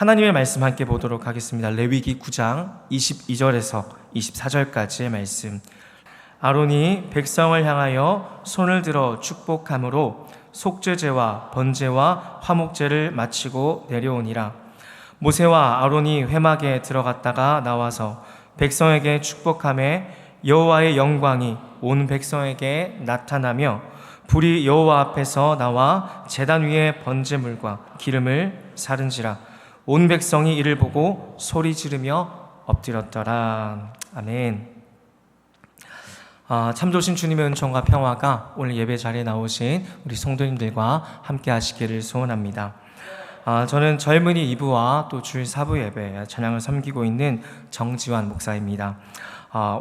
하나님의 말씀 함께 보도록 하겠습니다. 레위기 9장 22절에서 24절까지의 말씀. 아론이 백성을 향하여 손을 들어 축복함으로 속죄제와 번제와 화목제를 마치고 내려오니라. 모세와 아론이 회막에 들어갔다가 나와서 백성에게 축복하매 여호와의 영광이 온 백성에게 나타나며 불이 여호와 앞에서 나와 제단 위에 번제물과 기름을 사른지라. 온 백성이 이를 보고 소리 지르며 엎드렸더라. 아멘. 참 좋으신 주님의 은총과 평화가 오늘 예배 자리에 나오신 우리 성도님들과 함께 하시기를 소원합니다. 저는 젊은이 2부와 또 주일 4부 예배 찬양을 섬기고 있는 정지환 목사입니다.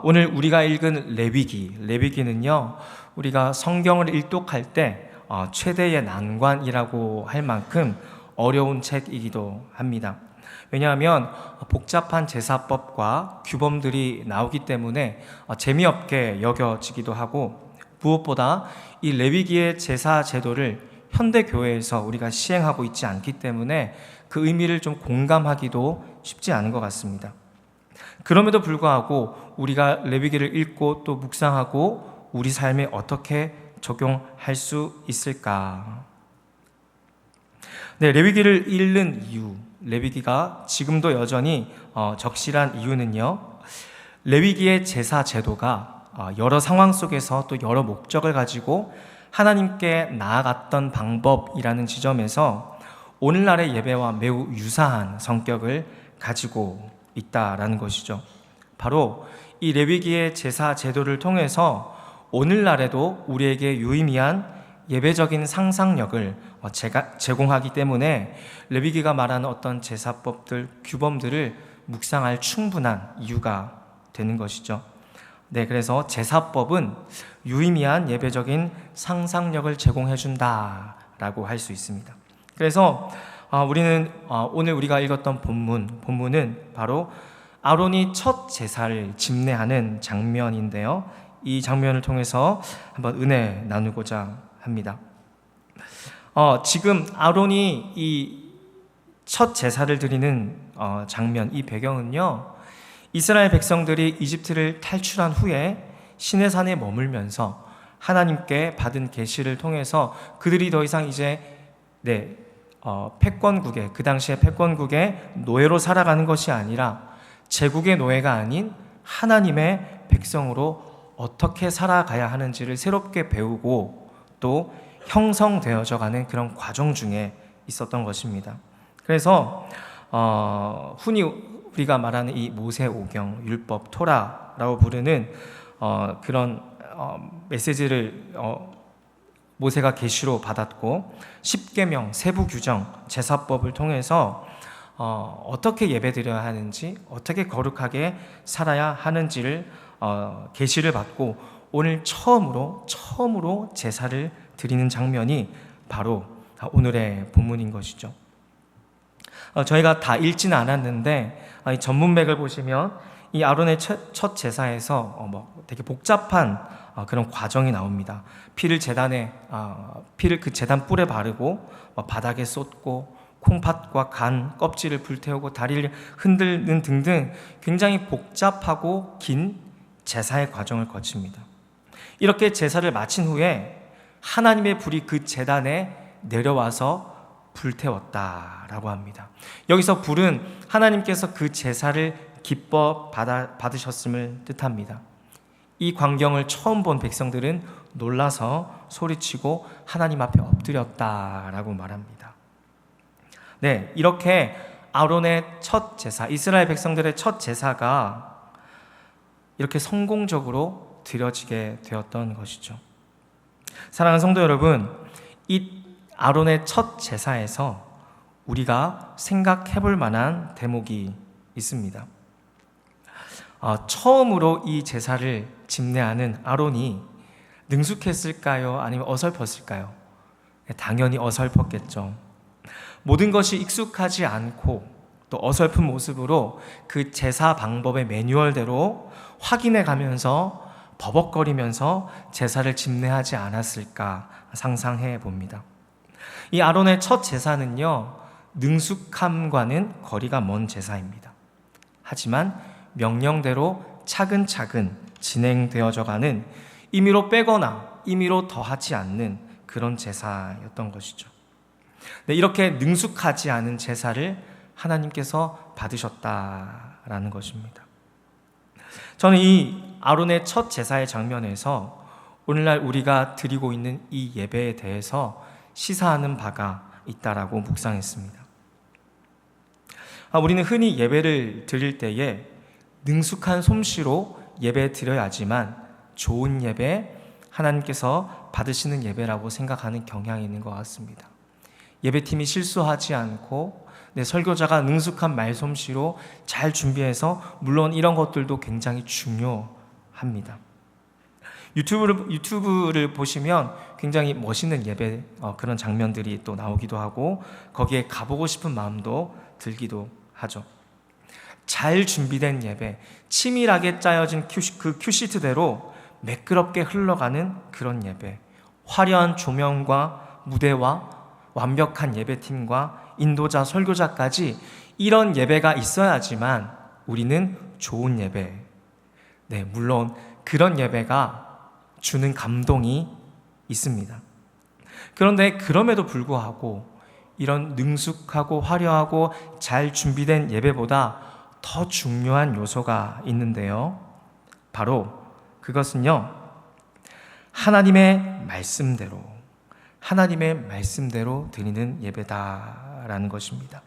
오늘 우리가 읽은 레위기는요, 우리가 성경을 일독할 때 최대의 난관이라고 할 만큼 어려운 책이기도 합니다. 왜냐하면 복잡한 제사법과 규범들이 나오기 때문에 재미없게 여겨지기도 하고, 무엇보다 이 레위기의 제사 제도를 현대 교회에서 우리가 시행하고 있지 않기 때문에 그 의미를 좀 공감하기도 쉽지 않은 것 같습니다. 그럼에도 불구하고 우리가 레위기를 읽고 또 묵상하고 우리 삶에 어떻게 적용할 수 있을까? 네, 레위기를 읽는 이유, 레위기가 지금도 여전히 적실한 이유는요, 레위기의 제사 제도가 여러 상황 속에서 또 여러 목적을 가지고 하나님께 나아갔던 방법이라는 지점에서 오늘날의 예배와 매우 유사한 성격을 가지고 있다라는 것이죠. 바로 이 레위기의 제사 제도를 통해서 오늘날에도 우리에게 유의미한 예배적인 상상력을 제공하기 때문에 레위기가 말하는 어떤 제사법들, 규범들을 묵상할 충분한 이유가 되는 것이죠. 네, 그래서 제사법은 유의미한 예배적인 상상력을 제공해준다라고 할 수 있습니다. 그래서 우리는 오늘 우리가 읽었던 본문은 바로 아론이 첫 제사를 집례하는 장면인데요. 이 장면을 통해서 한번 은혜 나누고자 합니다. 지금 아론이 이 첫 제사를 드리는 장면, 이 배경은요, 이스라엘 백성들이 이집트를 탈출한 후에 시내산에 머물면서 하나님께 받은 계시를 통해서 그들이 더 이상 이제 패권국의, 그 당시에 패권국의 노예로 살아가는 것이 아니라 제국의 노예가 아닌 하나님의 백성으로 어떻게 살아가야 하는지를 새롭게 배우고 또 형성되어져 가는 그런 과정 중에 있었던 것입니다. 그래서 흔히 우리가 말하는 이 모세오경, 율법, 토라라고 부르는 그런 메시지를 모세가 계시로 받았고, 십계명, 세부 규정, 제사법을 통해서 어떻게 예배드려야 하는지, 어떻게 거룩하게 살아야 하는지를 계시를 받고 오늘 처음으로 제사를 드리는 장면이 바로 오늘의 본문인 것이죠. 저희가 다 읽지는 않았는데 전문맥을 보시면 이 아론의 첫 제사에서 되게 복잡한 그런 과정이 나옵니다. 피를 그 제단 뿔에 바르고 바닥에 쏟고 콩팥과 간, 껍질을 불태우고 다리를 흔드는 등등 굉장히 복잡하고 긴 제사의 과정을 거칩니다. 이렇게 제사를 마친 후에 하나님의 불이 그 제단에 내려와서 불태웠다라고 합니다. 여기서 불은 하나님께서 그 제사를 기뻐 받으셨음을 뜻합니다. 이 광경을 처음 본 백성들은 놀라서 소리치고 하나님 앞에 엎드렸다라고 말합니다. 네, 이렇게 아론의 첫 제사, 이스라엘 백성들의 첫 제사가 이렇게 성공적으로 드려지게 되었던 것이죠. 사랑하는 성도 여러분, 이 아론의 첫 제사에서 우리가 생각해 볼 만한 대목이 있습니다. 처음으로 이 제사를 집례하는 아론이 능숙했을까요? 아니면 어설펐을까요? 당연히 어설펐겠죠. 모든 것이 익숙하지 않고 또 어설픈 모습으로 그 제사 방법의 매뉴얼대로 확인해 가면서 버벅거리면서 제사를 집례하지 않았을까 상상해 봅니다. 이 아론의 첫 제사는요, 능숙함과는 거리가 먼 제사입니다. 하지만 명령대로 차근차근 진행되어져가는 임의로 빼거나 임의로 더하지 않는 그런 제사였던 것이죠. 네, 이렇게 능숙하지 않은 제사를 하나님께서 받으셨다라는 것입니다. 저는 이 아론의 첫 제사의 장면에서 오늘날 우리가 드리고 있는 이 예배에 대해서 시사하는 바가 있다라고 묵상했습니다. 우리는 흔히 예배를 드릴 때에 능숙한 솜씨로 예배 드려야지만 좋은 예배, 하나님께서 받으시는 예배라고 생각하는 경향이 있는 것 같습니다. 예배팀이 실수하지 않고 설교자가 능숙한 말솜씨로 잘 준비해서, 물론 이런 것들도 굉장히 중요합니다. 유튜브를 보시면 굉장히 멋있는 예배 그런 장면들이 또 나오기도 하고 거기에 가보고 싶은 마음도 들기도 하죠. 잘 준비된 예배, 치밀하게 짜여진 그 큐시트대로 매끄럽게 흘러가는 그런 예배, 화려한 조명과 무대와 완벽한 예배팀과 인도자, 설교자까지 이런 예배가 있어야지만 우리는 좋은 예배, 물론 그런 예배가 주는 감동이 있습니다. 그런데 그럼에도 불구하고 이런 능숙하고 화려하고 잘 준비된 예배보다 더 중요한 요소가 있는데요. 바로 그것은요, 하나님의 말씀대로 드리는 예배다라는 것입니다.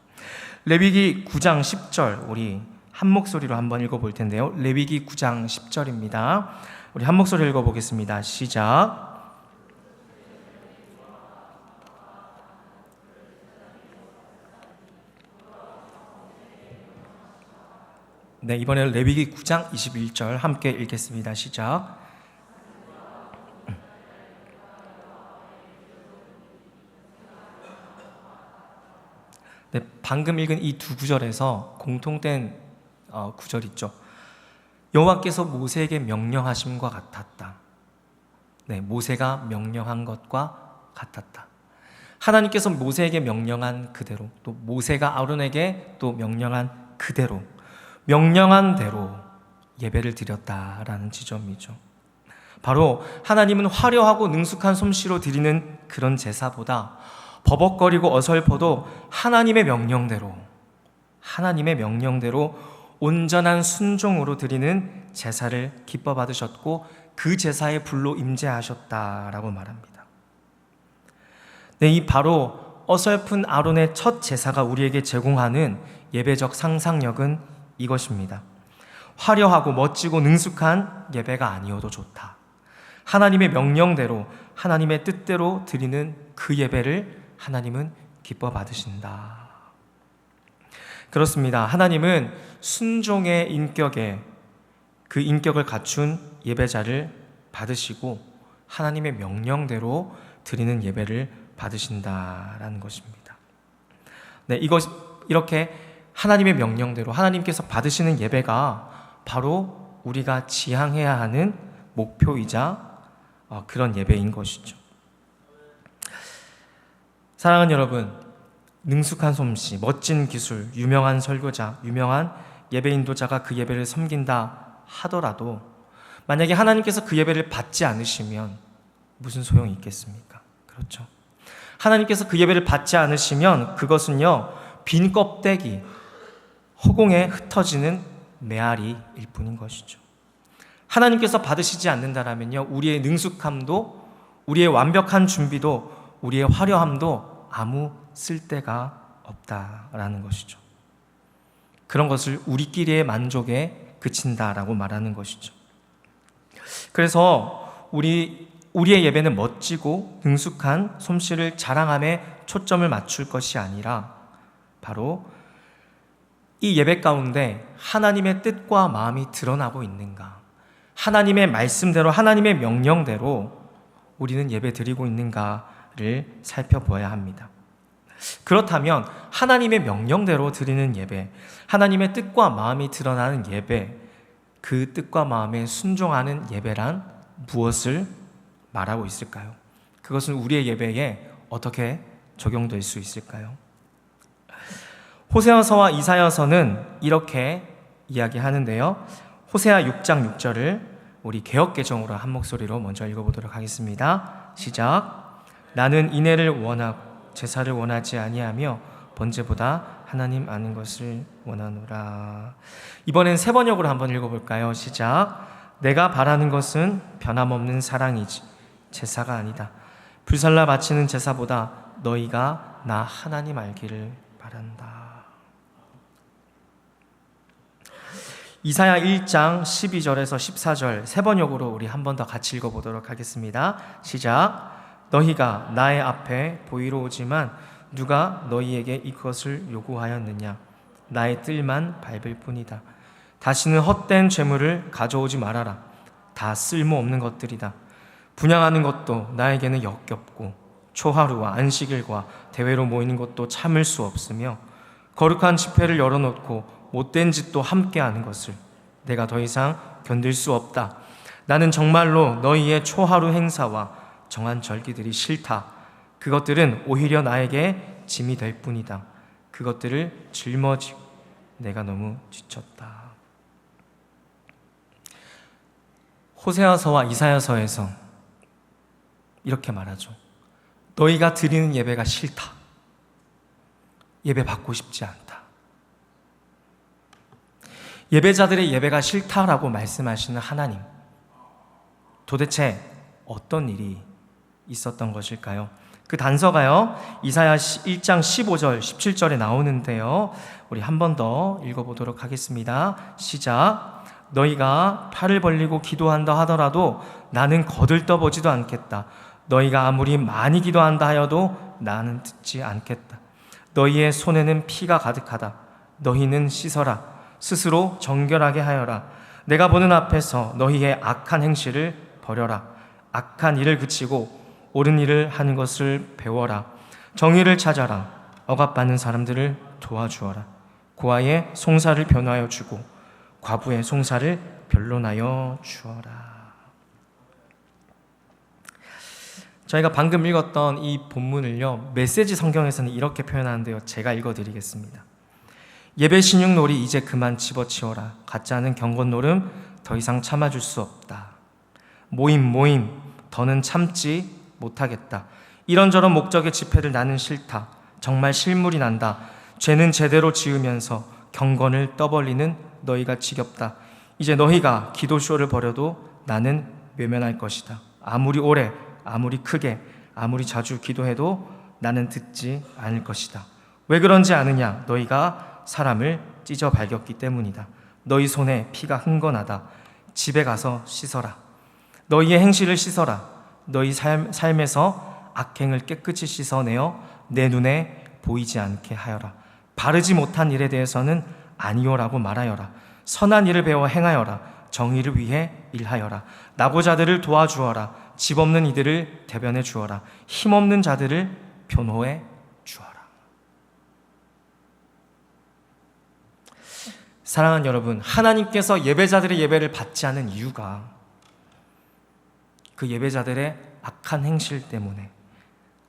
레위기 9장 10절 우리 한 목소리로 한번 읽어볼 텐데요. 레위기 9장 10절입니다. 우리 한 목소리 읽어보겠습니다. 시작. 이번에는 레위기 9장 21절 함께 읽겠습니다. 시작. 방금 읽은 이 두 구절에서 공통된 구절 있죠. 여호와께서 모세에게 명령하심과 같았다. 모세가 명령한 것과 같았다. 하나님께서 모세에게 명령한 그대로, 또 모세가 아론에게 또 명령한 그대로, 명령한 대로 예배를 드렸다라는 지점이죠. 바로 하나님은 화려하고 능숙한 솜씨로 드리는 그런 제사보다 버벅거리고 어설퍼도 하나님의 명령대로 온전한 순종으로 드리는 제사를 기뻐 받으셨고 그 제사의 불로 임재하셨다라고 말합니다. 이 바로 어설픈 아론의 첫 제사가 우리에게 제공하는 예배적 상상력은 이것입니다. 화려하고 멋지고 능숙한 예배가 아니어도 좋다. 하나님의 명령대로, 하나님의 뜻대로 드리는 그 예배를 하나님은 기뻐 받으신다. 그렇습니다. 하나님은 순종의 인격에 그 인격을 갖춘 예배자를 받으시고 하나님의 명령대로 드리는 예배를 받으신다라는 것입니다. 이렇게 하나님의 명령대로 하나님께서 받으시는 예배가 바로 우리가 지향해야 하는 목표이자 그런 예배인 것이죠. 사랑하는 여러분, 능숙한 솜씨, 멋진 기술, 유명한 설교자, 유명한 예배 인도자가 그 예배를 섬긴다 하더라도 만약에 하나님께서 그 예배를 받지 않으시면 무슨 소용이 있겠습니까? 그렇죠. 하나님께서 그 예배를 받지 않으시면 그것은요, 빈 껍데기, 허공에 흩어지는 메아리일 뿐인 것이죠. 하나님께서 받으시지 않는다라면요, 우리의 능숙함도, 우리의 완벽한 준비도, 우리의 화려함도 아무 쓸데가 없다라는 것이죠. 그런 것을 우리끼리의 만족에 그친다라고 말하는 것이죠. 그래서 우리의 예배는 멋지고 능숙한 솜씨를 자랑함에 초점을 맞출 것이 아니라 바로 이 예배 가운데 하나님의 뜻과 마음이 드러나고 있는가, 하나님의 말씀대로, 하나님의 명령대로 우리는 예배 드리고 있는가를 살펴봐야 합니다. 그렇다면 하나님의 명령대로 드리는 예배, 하나님의 뜻과 마음이 드러나는 예배, 그 뜻과 마음에 순종하는 예배란 무엇을 말하고 있을까요? 그것은 우리의 예배에 어떻게 적용될 수 있을까요? 호세아서와 이사야서는 이렇게 이야기하는데요. 호세아 6장 6절을 우리 개역개정으로 한 목소리로 먼저 읽어보도록 하겠습니다. 시작. 나는 인애를 원하고 제사를 원하지 아니하며 번제보다 하나님 아는 것을 원하노라. 이번엔 세 번역으로 한번 읽어볼까요? 시작. 내가 바라는 것은 변함없는 사랑이지 제사가 아니다. 불살라 바치는 제사보다 너희가 나 하나님 알기를 바란다. 이사야 1장 12절에서 14절 세 번역으로 우리 한 번 더 같이 읽어보도록 하겠습니다. 시작. 너희가 나의 앞에 보이러 오지만 누가 너희에게 이것을 요구하였느냐? 나의 뜰만 밟을 뿐이다. 다시는 헛된 재물을 가져오지 말아라. 다 쓸모없는 것들이다. 분향하는 것도 나에게는 역겹고 초하루와 안식일과 대회로 모이는 것도 참을 수 없으며 거룩한 집회를 열어놓고 못된 짓도 함께하는 것을 내가 더 이상 견딜 수 없다. 나는 정말로 너희의 초하루 행사와 정한 절기들이 싫다. 그것들은 오히려 나에게 짐이 될 뿐이다. 그것들을 짊어지고 내가 너무 지쳤다. 호세아서와 이사야서에서 이렇게 말하죠. 너희가 드리는 예배가 싫다. 예배 받고 싶지 않다. 예배자들의 예배가 싫다라고 말씀하시는 하나님, 도대체 어떤 일이 있었던 것일까요? 그 단서가요, 이사야 1장 15절 17절에 나오는데요, 우리 한 번 더 읽어보도록 하겠습니다. 시작. 너희가 팔을 벌리고 기도한다 하더라도 나는 거들떠보지도 않겠다. 너희가 아무리 많이 기도한다 하여도 나는 듣지 않겠다. 너희의 손에는 피가 가득하다. 너희는 씻어라. 스스로 정결하게 하여라. 내가 보는 앞에서 너희의 악한 행실을 버려라. 악한 일을 그치고 옳은 일을 하는 것을 배워라. 정의를 찾아라. 억압받는 사람들을 도와주어라. 고아의 송사를 변화하여 주고 과부의 송사를 변론하여 주어라. 저희가 방금 읽었던 이 본문을요, 메시지 성경에서는 이렇게 표현하는데요, 제가 읽어드리겠습니다. 예배 신용 놀이 이제 그만 집어치워라. 가짜는 경건 노름 더 이상 참아줄 수 없다. 모임 더는 참지 못하겠다. 이런저런 목적의 집회를 나는 싫다. 정말 실물이 난다. 죄는 제대로 지으면서 경건을 떠벌리는 너희가 지겹다. 이제 너희가 기도쇼를 벌여도 나는 외면할 것이다. 아무리 오래, 아무리 크게, 아무리 자주 기도해도 나는 듣지 않을 것이다. 왜 그런지 아느냐? 너희가 사람을 찢어 발겼기 때문이다. 너희 손에 피가 흥건하다. 집에 가서 씻어라. 너희의 행실을 씻어라. 너희 삶에서 악행을 깨끗이 씻어내어 내 눈에 보이지 않게 하여라. 바르지 못한 일에 대해서는 아니오라고 말하여라. 선한 일을 배워 행하여라. 정의를 위해 일하여라. 낙오자들을 도와주어라. 집 없는 이들을 대변해 주어라. 힘없는 자들을 변호해 주어라. 사랑하는 여러분, 하나님께서 예배자들의 예배를 받지 않은 이유가 그 예배자들의 악한 행실 때문에,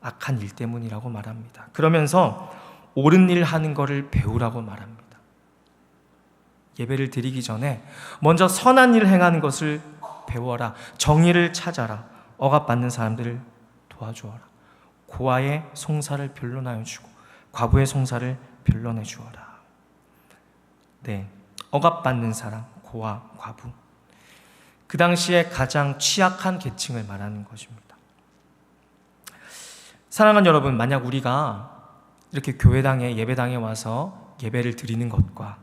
악한 일 때문이라고 말합니다. 그러면서 옳은 일 하는 것을 배우라고 말합니다. 예배를 드리기 전에 먼저 선한 일을 행하는 것을 배워라. 정의를 찾아라. 억압받는 사람들을 도와주어라. 고아의 송사를 변론하여 주고 과부의 송사를 변론해 주어라. 네, 억압받는 사람, 고아, 과부, 그 당시에 가장 취약한 계층을 말하는 것입니다. 사랑하는 여러분, 만약 우리가 이렇게 교회당에, 예배당에 와서 예배를 드리는 것과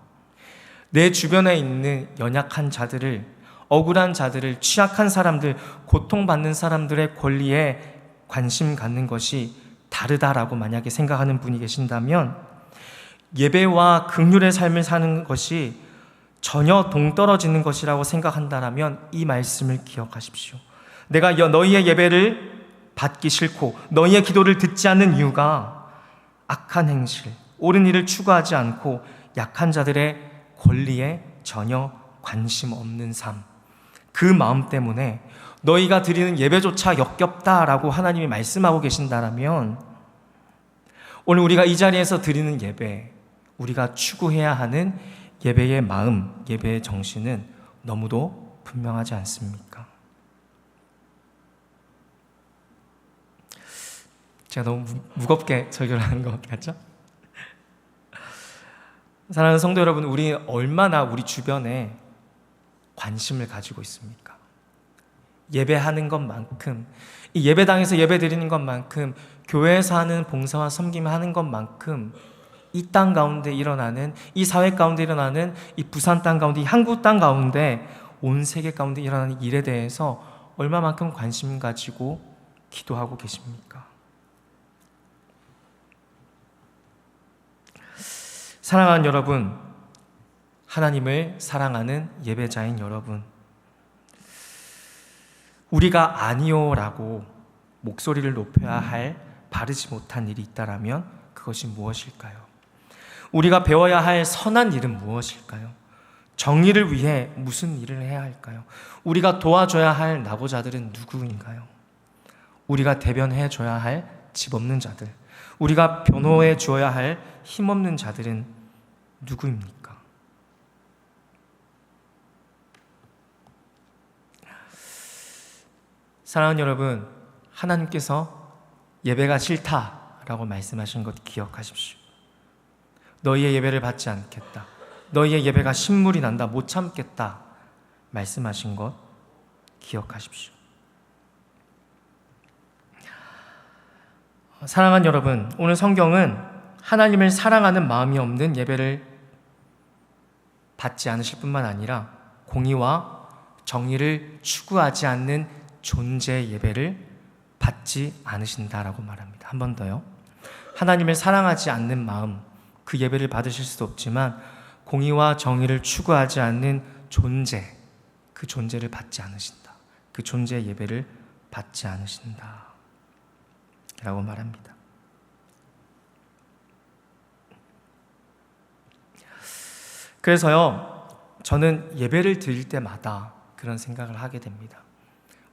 내 주변에 있는 연약한 자들을, 억울한 자들을, 취약한 사람들, 고통받는 사람들의 권리에 관심 갖는 것이 다르다라고 만약에 생각하는 분이 계신다면 예배와 긍휼의 삶을 사는 것이 전혀 동떨어지는 것이라고 생각한다면 이 말씀을 기억하십시오. 내가 너희의 예배를 받기 싫고 너희의 기도를 듣지 않는 이유가 악한 행실, 옳은 일을 추구하지 않고 약한 자들의 권리에 전혀 관심 없는 삶, 그 마음 때문에 너희가 드리는 예배조차 역겹다라고 하나님이 말씀하고 계신다면 오늘 우리가 이 자리에서 드리는 예배, 우리가 추구해야 하는 예배의 마음, 예배의 정신은 너무도 분명하지 않습니까? 제가 너무 무겁게 설교를 하는 것 같죠? 사랑하는 성도 여러분, 우리 얼마나 우리 주변에 관심을 가지고 있습니까? 예배하는 것만큼, 이 예배당에서 예배 드리는 것만큼, 교회에서 하는 봉사와 섬김을 하는 것만큼 이 땅 가운데 일어나는, 이 사회 가운데 일어나는, 이 부산 땅 가운데, 이 한국 땅 가운데, 온 세계 가운데 일어나는 일에 대해서 얼마만큼 관심 가지고 기도하고 계십니까? 사랑하는 여러분, 하나님을 사랑하는 예배자인 여러분, 우리가 아니요라고 목소리를 높여야 할 바르지 못한 일이 있다라면 그것이 무엇일까요? 우리가 배워야 할 선한 일은 무엇일까요? 정의를 위해 무슨 일을 해야 할까요? 우리가 도와줘야 할 낙오자들은 누구인가요? 우리가 대변해 줘야 할 집 없는 자들, 우리가 변호해 주어야 할 힘없는 자들은 누구입니까? 사랑하는 여러분, 하나님께서 예배가 싫다라고 말씀하신 것 기억하십시오. 너희의 예배를 받지 않겠다, 너희의 예배가 신물이 난다, 못 참겠다 말씀하신 것 기억하십시오. 사랑하는 여러분, 오늘 성경은 하나님을 사랑하는 마음이 없는 예배를 받지 않으실 뿐만 아니라 공의와 정의를 추구하지 않는 존재 예배를 받지 않으신다라고 말합니다. 한 번 더요. 하나님을 사랑하지 않는 마음, 그 예배를 받으실 수도 없지만 공의와 정의를 추구하지 않는 존재, 그 존재를 받지 않으신다. 그 존재 예배를 받지 않으신다 라고 말합니다. 그래서요, 저는 예배를 드릴 때마다 그런 생각을 하게 됩니다.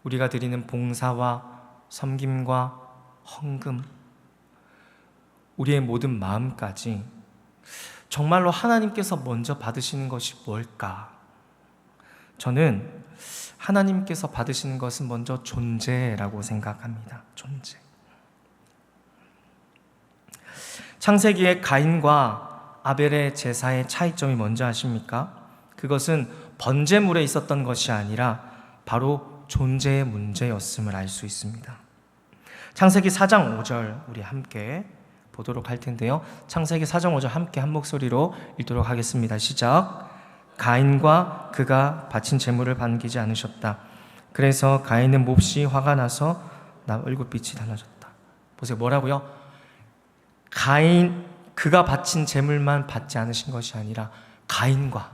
우리가 드리는 봉사와 섬김과 헌금, 우리의 모든 마음까지 정말로 하나님께서 먼저 받으시는 것이 뭘까? 저는 하나님께서 받으시는 것은 먼저 존재라고 생각합니다. 존재. 창세기의 가인과 아벨의 제사의 차이점이 뭔지 아십니까? 그것은 번제물에 있었던 것이 아니라 바로 존재의 문제였음을 알 수 있습니다. 창세기 4장 5절 우리 함께 보도록 할 텐데요. 창세기 4장 5절 함께 한 목소리로 읽도록 하겠습니다. 시작. 가인과 그가 바친 제물을 반기지 않으셨다. 그래서 가인은 몹시 화가 나서 얼굴빛이 달라졌다. 보세요. 뭐라고요? 그가 바친 제물만 받지 않으신 것이 아니라 가인과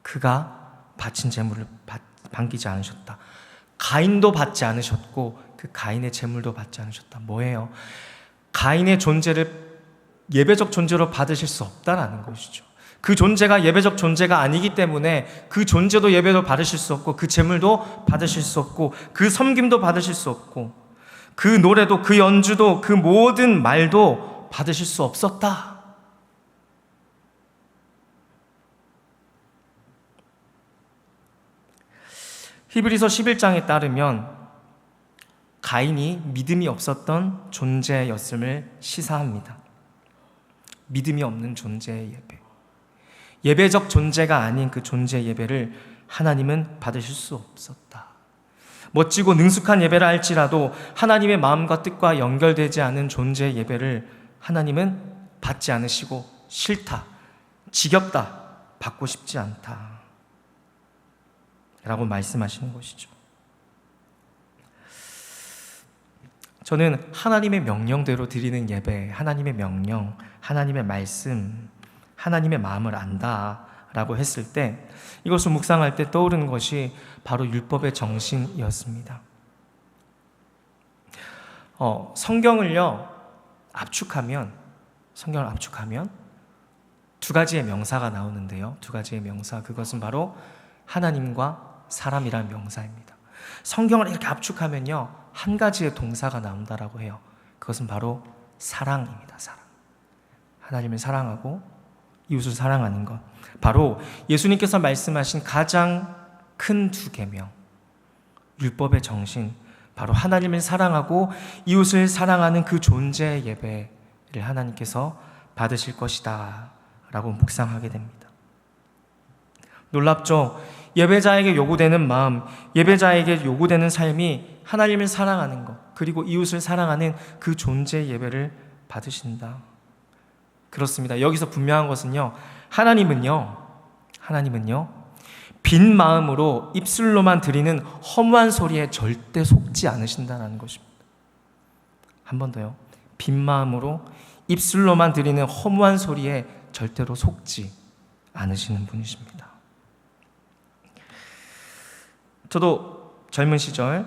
그가 바친 제물을 반기지 않으셨다. 가인도 받지 않으셨고 그 가인의 제물도 받지 않으셨다. 뭐예요? 가인의 존재를 예배적 존재로 받으실 수 없다라는 것이죠. 그 존재가 예배적 존재가 아니기 때문에 그 존재도 예배로 받으실 수 없고 그 제물도 받으실 수 없고 그 섬김도 받으실 수 없고 그 노래도 그 연주도 그 모든 말도 받으실 수 없었다. 히브리서 11장에 따르면 가인이 믿음이 없었던 존재였음을 시사합니다. 믿음이 없는 존재의 예배, 예배적 존재가 아닌 그 존재 예배를 하나님은 받으실 수 없었다. 멋지고 능숙한 예배라 할지라도 하나님의 마음과 뜻과 연결되지 않은 존재 예배를 하나님은 받지 않으시고 싫다, 지겹다, 받고 싶지 않다 라고 말씀하시는 것이죠. 저는 하나님의 명령대로 드리는 예배, 하나님의 명령, 하나님의 말씀, 하나님의 마음을 안다 라고 했을 때 이것을 묵상할 때 떠오르는 것이 바로 율법의 정신이었습니다. 성경을 압축하면 두 가지의 명사가 나오는데요. 두 가지의 명사, 그것은 바로 하나님과 사람이라는 명사입니다. 성경을 이렇게 압축하면요, 한 가지의 동사가 나온다라고 해요. 그것은 바로 사랑입니다. 사랑. 하나님을 사랑하고 이웃을 사랑하는 것, 바로 예수님께서 말씀하신 가장 큰 두 계명, 율법의 정신, 바로 하나님을 사랑하고 이웃을 사랑하는 그 존재의 예배를 하나님께서 받으실 것이다 라고 묵상하게 됩니다. 놀랍죠? 예배자에게 요구되는 마음, 예배자에게 요구되는 삶이 하나님을 사랑하는 것, 그리고 이웃을 사랑하는 그 존재의 예배를 받으신다. 그렇습니다. 여기서 분명한 것은요, 하나님은요 빈 마음으로 입술로만 드리는 허무한 소리에 절대 속지 않으신다는 것입니다. 한 번 더요. 빈 마음으로 입술로만 드리는 허무한 소리에 절대로 속지 않으시는 분이십니다. 저도 젊은 시절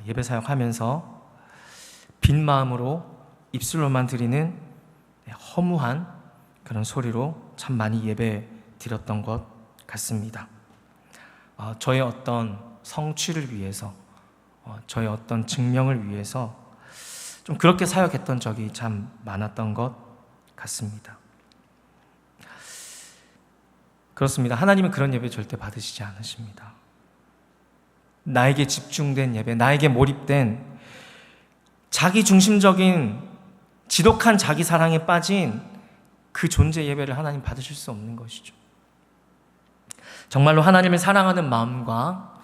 예배 사역하면서 빈 마음으로 입술로만 드리는 허무한 그런 소리로 참 많이 예배 드렸던 것 같습니다. 저의 어떤 성취를 위해서, 저의 어떤 증명을 위해서 좀 그렇게 사역했던 적이 참 많았던 것 같습니다. 그렇습니다. 하나님은 그런 예배 절대 받으시지 않으십니다. 나에게 집중된 예배, 나에게 몰입된 자기 중심적인 지독한 자기 사랑에 빠진 그 존재 예배를 하나님 받으실 수 없는 것이죠. 정말로 하나님을 사랑하는 마음과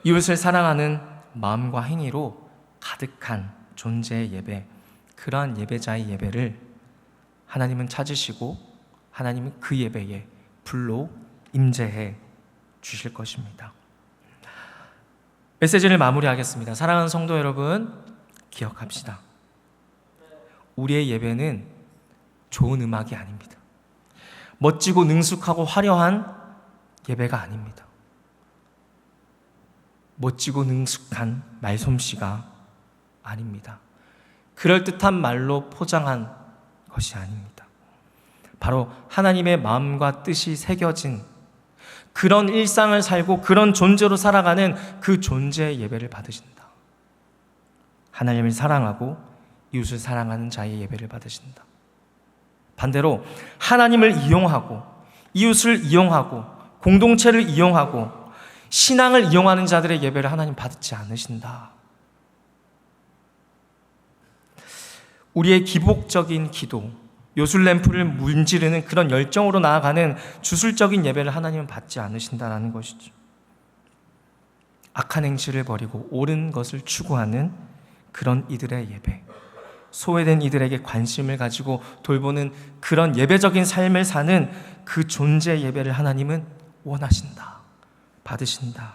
이웃을 사랑하는 마음과 행위로 가득한 존재의 예배, 그러한 예배자의 예배를 하나님은 찾으시고 하나님은 그 예배에 불로 임재해 주실 것입니다. 메시지를 마무리하겠습니다. 사랑하는 성도 여러분, 기억합시다. 우리의 예배는 좋은 음악이 아닙니다. 멋지고 능숙하고 화려한 예배가 아닙니다. 멋지고 능숙한 말솜씨가 아닙니다. 그럴듯한 말로 포장한 것이 아닙니다. 바로 하나님의 마음과 뜻이 새겨진 그런 일상을 살고 그런 존재로 살아가는 그 존재의 예배를 받으신다. 하나님을 사랑하고 이웃을 사랑하는 자의 예배를 받으신다. 반대로 하나님을 이용하고 이웃을 이용하고 공동체를 이용하고 신앙을 이용하는 자들의 예배를 하나님 받지 않으신다. 우리의 기복적인 기도, 요술램프를 문지르는 그런 열정으로 나아가는 주술적인 예배를 하나님은 받지 않으신다는 것이죠. 악한 행실을 버리고 옳은 것을 추구하는 그런 이들의 예배, 소외된 이들에게 관심을 가지고 돌보는 그런 예배적인 삶을 사는 그 존재 예배를 하나님은 원하신다, 받으신다.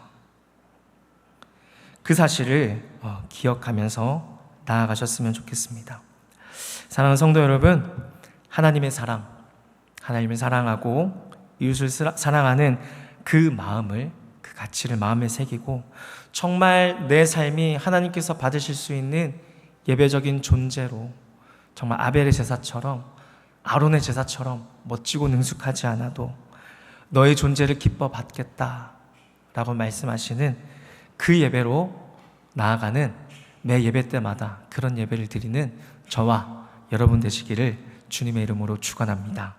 그 사실을 기억하면서 나아가셨으면 좋겠습니다. 사랑하는 성도 여러분, 하나님의 사랑, 하나님을 사랑하고 이웃을 사랑하는 그 마음을, 그 가치를 마음에 새기고 정말 내 삶이 하나님께서 받으실 수 있는 예배적인 존재로, 정말 아벨의 제사처럼, 아론의 제사처럼 멋지고 능숙하지 않아도 너의 존재를 기뻐 받겠다라고 말씀하시는 그 예배로 나아가는 매 예배 때마다 그런 예배를 드리는 저와 여러분 되시기를 주님의 이름으로 축원합니다.